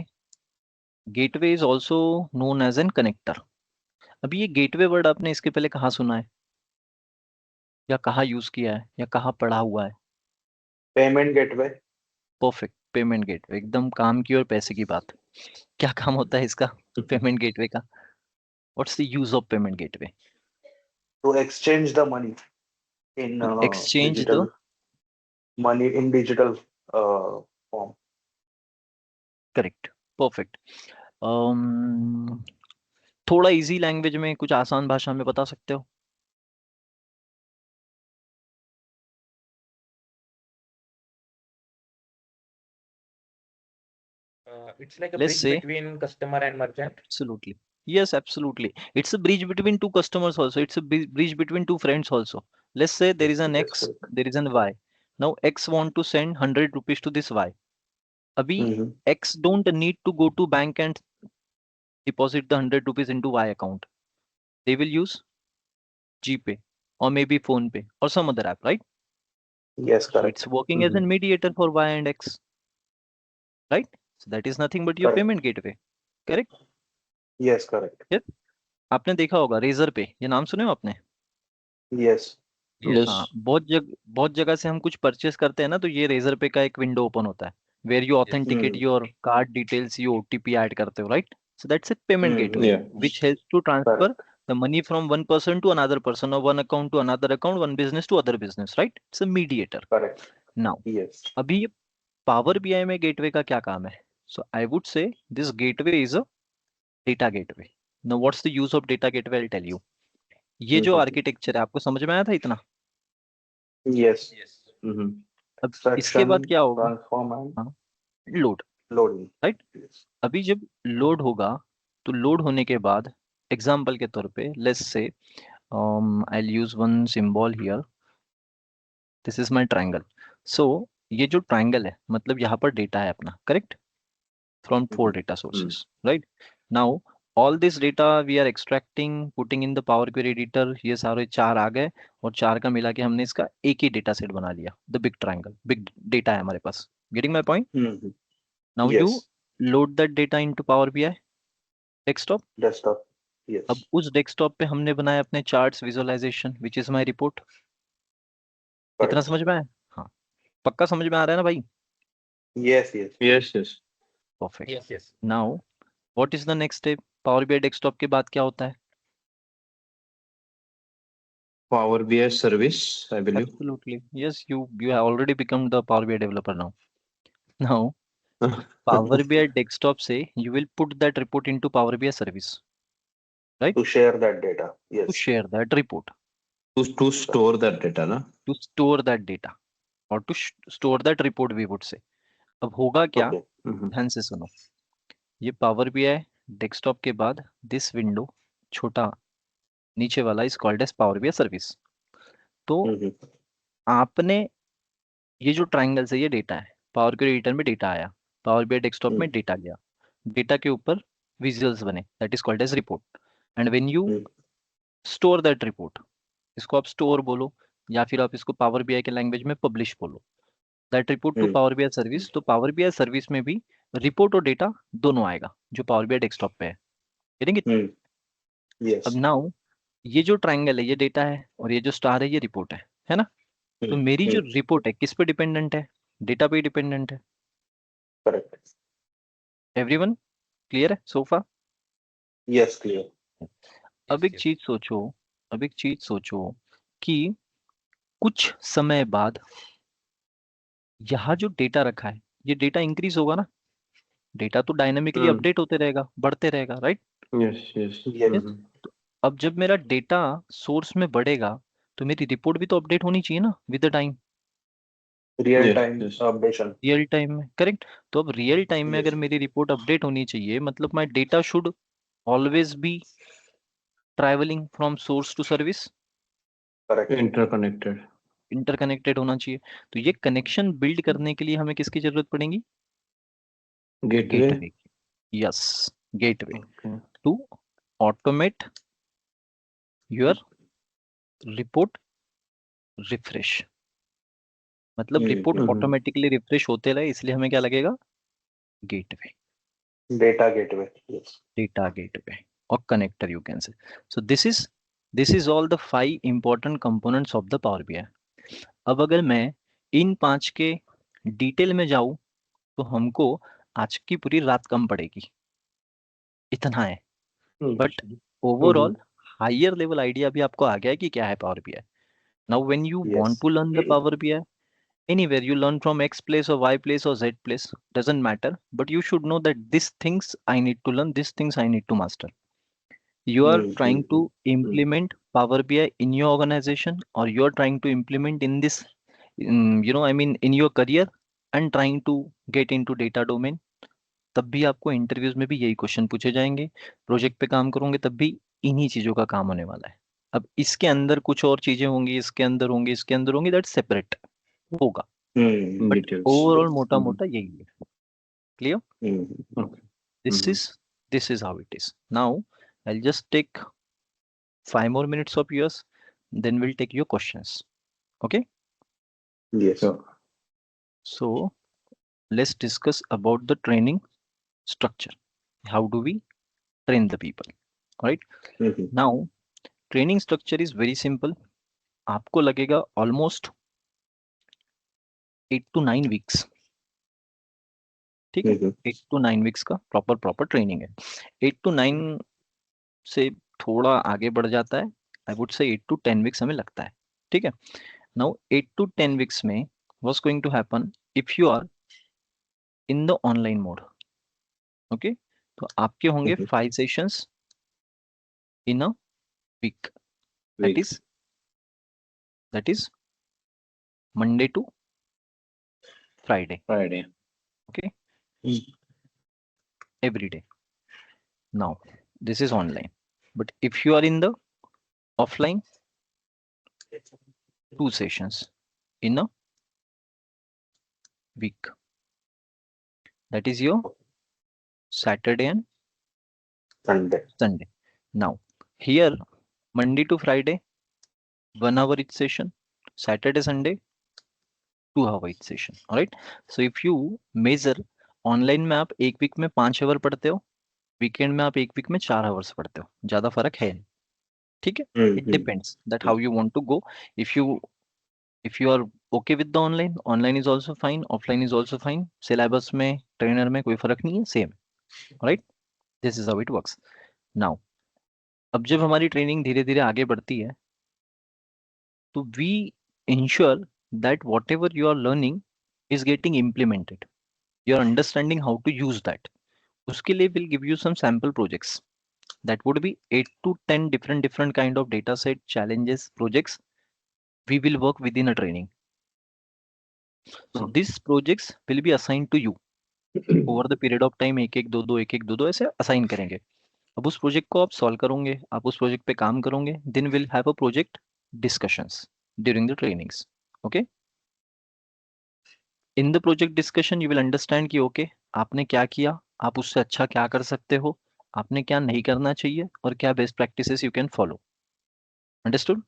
Gateway is also known as an connector. अभी ये gateway word आपने इसके पहले कहाँ सुना है, या कहाँ यूज किया है, या कहाँ पढ़ा हुआ है? Payment gateway. Perfect, payment gateway, एकदम काम की और पैसे की बात। क्या काम होता है इसका, पेमेंट गेटवे का? What's the use of payment gateway? To exchange the money in exchange digital the money in digital form. Correct, perfect. थोड़ा इजी लैंग्वेज में, कुछ आसान भाषा में बता सकते हो? It's like a Let's bridge say between customer and merchant. absolutely, yes, absolutely. It's a bridge between two customers also. It's a bridge between two friends also. Let's say there is an Yes, X, correct. there is an Y. Now X want to send 100 rupees to this Y. Abhi X don't need to go to bank and deposit the 100 rupees into Y account. They will use GPay or maybe PhonePe or some other app, right? Yes, So correct. it's working as a mediator for Y and X, right? So that is nothing but your Correct. payment gateway, correct? Yes, correct. Yes. आपने देखा होगा razor पे, ये नाम सुने हो आपने? Yes. Yes. हाँ, बहुत जगह से हम कुछ परचेस करते हैं ना, तो ये रेजर पे का एक विंडो ओपन होता है where you authenticate your card details, you OTP add करते हो, राइट? So that's a payment gateway Yeah. Which helps to transfer Correct. the money from one person to another person, or one account to another account, one business to other business, right? It's a mediator. Correct. Now Yes. अभी ये power BI में gateway का क्या काम है? So I would say this gateway is a data gateway. Now what's the use of data gateway? I'll tell you. ये जो architecture है आपको समझ में आया था इतना? Yes. अब इसके बाद क्या होगा? Transform and हाँ, लोड, loading. राइट? Yes. अभी जब लोड होगा तो लोड होने के बाद एग्जांपल के तौर पे let's say I will use one symbol here, this is my triangle. So ये जो ट्रायंगल है मतलब यहाँ पर डेटा है अपना, correct? From 4 data sources, right? Now all this data we are extracting, putting in the power query editor. ये सारे 4 आ गए और 4 का मिला के हमने इसका एक ही डेटा सेट बना लिया, the big triangle. Big data है हमारे पास. Getting my point? Now you Yes. Load that data into power BI desktop. Desktop. Yes. अब उस डेस्कटॉप पे हमने बनाए अपने charts, visualisation, which is my report. इतना Correct. समझ में आया? हाँ, पक्का समझ में आ रहा है ना भाई? Yes. Yes. Yes. Yes. Perfect. Yes, yes. Now what is the next step? Power BI desktop के बाद क्या होता है? Power BI service, I believe. Absolutely. Yes, you have already become the Power BI developer now. Now, Power BI desktop से you will put that report into Power BI service To share that data. to Yes. share that report, to store that data ना. to store that data, or to store that report we would say. अब होगा क्या, Okay. ध्यान से सुनो, ये power BI desktop के बाद दिस विंडो छोटा नीचे वाला is called as power BI service. तो Mhm. आपने ये जो ट्रायंगल से ये डेटा है, पावर क्वेरी एडिटर में डेटा आया, पावर बीआई डेस्कटॉप में डेटा गया, डेटा के ऊपर विजुअल्स बने, that is called as report. And when you store that report, इसको आप स्टोर बोलो या फिर आप इसको पावर बीआई के लैंग्वेज में पब्लिश बोलो, that report to power BI service. तो पावर बीआई सर्विस में भी रिपोर्ट और डेटा दोनों आएगा जो पावर बीआई डेस्कटॉप पे है। Getting it? Yes. अब नाउ ये जो ट्रायंगल है ये डेटा है और ये जो स्टार है ये रिपोर्ट है ना? तो मेरी जो रिपोर्ट है किस पे डिपेंडेंट है? डेटा पे डिपेंडेंट है। Correct. एवरीवन क्लियर है सो फार? Yes, clear. अब एक चीज सोचो कि कुछ समय बाद यहाँ जो डेटा रखा है ये डेटा इंक्रीज होगा ना, डेटा तो डायनामिकली अपडेट होते रहेगा, बढ़ते रहेगा, राइट? Yes. तो अब जब मेरा डेटा सोर्स में बढ़ेगा तो मेरी रिपोर्ट भी तो अपडेट होनी चाहिए ना with the time, Real time updation. Real time में, करेक्ट? तो अब रियल टाइम में अगर मेरी रिपोर्ट अपडेट होनी चाहिए मतलब my data should always be travelling from source to service, Correct. Interconnected होना चाहिए। तो ये कनेक्शन बिल्ड करने के लिए हमें किसकी जरूरत पड़ेगी? Gateway. Yes, gateway to automate your report refresh. मतलब रिपोर्ट ऑटोमेटिकली रिफ्रेश होते रहे, इसलिए हमें क्या लगेगा? Gateway, Data gateway. Yes. Data gateway और connector you can say. So this is all the 5 important components of the power BI. अब अगर मैं इन 5 के डिटेल में जाऊं तो हमको आज की पूरी रात कम पड़ेगी, इतना है। But overall higher level idea भी आपको आ गया है कि क्या है power BI. Now when you want to learn the power BI, anywhere you learn from X place or Y place or Z place, doesn't matter, but you should know that these things I need to learn, these things I need to master. You are trying to implement Power BI in your organization, or you are trying to implement in this in your career and trying to get into data domain, तब भी आपको interviews में भी यही question पूछे जाएंगे। Project पे काम करोगे तब भी इन्हीं चीजों का काम होने वाला है। अब इसके अंदर कुछ और चीजें होंगी, इसके अंदर होंगी, दैट सेपरेट होगा, बट ओवरऑल मोटा मोटा यही है। Clear? This is how it is. Now I'll just take 5 more minutes of yours, then we'll take your questions. Okay? Yes. So let's discuss about the training structure. How do we train the people? All right? Now training structure is very simple. आपको लगेगा almost 8 to 9 weeks. ठीक है, 8 to 9 weeks का proper training है। 8 to 9 से थोड़ा आगे बढ़ जाता है, आई वुड से 8 to 10 weeks हमें लगता है। ठीक है, नाउ 8 to 10 weeks में what's going to happen if you are in the online mode. Okay, तो आपके होंगे 5 sessions in a week, that is Monday to Friday. Okay, every day. Now this is online, but if you are in the offline, 2 sessions in a week, that is your Saturday and Sunday. Now here Monday to Friday 1 hour each session, Saturday Sunday 2 hour each session. All right, so if you measure online में आप एक week में 5 our पढ़ते हो, weekend में आप एक week में 4 आवर्स पढ़ते हो, ज्यादा फर्क है नहीं। ठीक है, it depends that how you want to go. If you are okay with the online is also fine, offline is also fine. Syllabus में, ट्रेनर में कोई फर्क नहीं है, same, right? This is how it works. Now अब जब हमारी training धीरे धीरे आगे बढ़ती है तो we ensure that whatever you are learning is getting implemented. you're understanding how to use that. उसके लिए we'll give you some sample projects. That would be 8 to 10 different kind of data set challenges projects we will work within a training. So these projects will be assigned to you over the period of time. एक एक दो दो ऐसे assign करेंगे. अब उस project को आप सॉल्व करोगे, आप उस प्रोजेक्ट पे काम करोगे. Then will have a project discussions during the trainings. Okay, in the project discussion you will understand कि ओके आपने क्या किया, आप उससे अच्छा क्या कर सकते हो, आपने क्या नहीं करना चाहिए, और क्या best practices you can follow. Understood?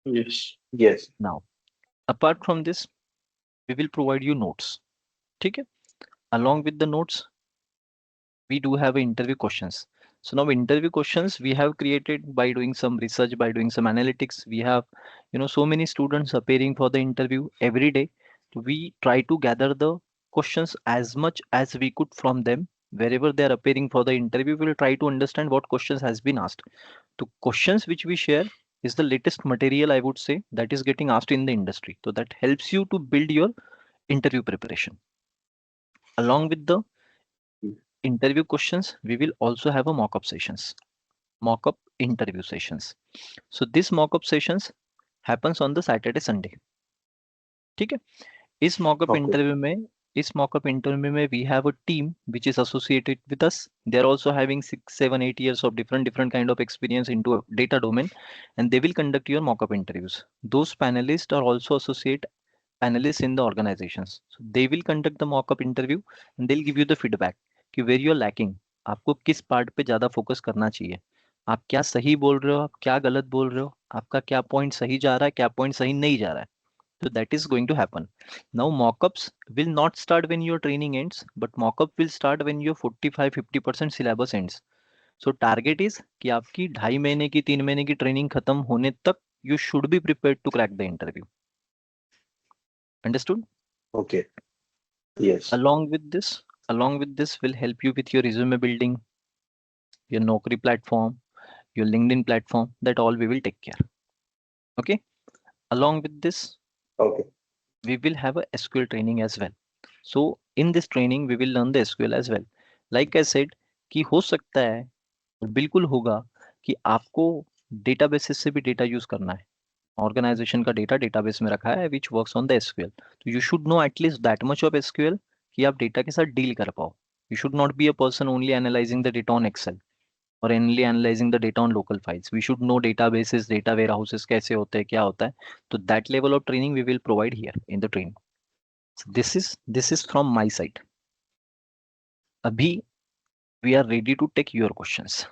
Yes. Yes. Now apart from this we will provide you notes. ठीक है, along with the notes we do have interview questions. So now interview questions we have created by doing some research, by doing some analytics. We have, you know, so many students appearing for the interview every day. We try to gather the questions as much as we could from them. Wherever they are appearing for the interview, we will try to understand what questions has been asked. The questions which we share is the latest material, I would say, that is getting asked in the industry. So that helps you to build your interview preparation. Along with the interview questions, we will also have a mock-up sessions, mock-up interview sessions. So this mock-up sessions happens on the Saturday, Sunday. ठीक है, इस mock-up interview में we have a team which is associated with us. They are also having 6, 7, 8 years of different kind of experience into a data domain, and they will conduct your mock-up interviews. Those panelists are also associate panelists in the organizations. So they will conduct the mock-up interview and they'll give you the feedback कि where you are lacking, आपको किस part पे ज्यादा focus करना चाहिए, आप क्या सही बोल रहे हो, आप क्या गलत बोल रहे हो, आपका क्या पॉइंट सही जा रहा है, क्या पॉइंट सही नहीं जा रहा है. So that is going to happen. Now mock-ups will not start when your training ends, but mock-up will start when your 45-50% syllabus ends. So target is कि आपकी 2.5 महीने की 3 महीने की ट्रेनिंग खत्म होने तक you should be prepared to crack the interview. Understood? Okay. Yes. Along with this will help you with your resume building, your Naukri platform, your LinkedIn platform. That all we will take care. Okay. Along with this, Okay. we will have a SQL training as well. So in this training, we will learn the SQL as well. Like I said, कि हो सकता है, बिल्कुल होगा कि आपको databases से भी डेटा यूज करना है. ऑर्गेनाइजेशन का डेटा डेटाबेस में रखा है which works on the SQL. तो you should know at least that much of SQL कि आप डेटा के साथ डील कर पाओ. You should not be a person only analyzing the data on Excel or only analyzing the data on local files. We should know databases, data warehouses कैसे होते हैं, क्या होता है. तो that level of training we will provide here in the training. So this is from my side. Abhi, we are ready to take your questions.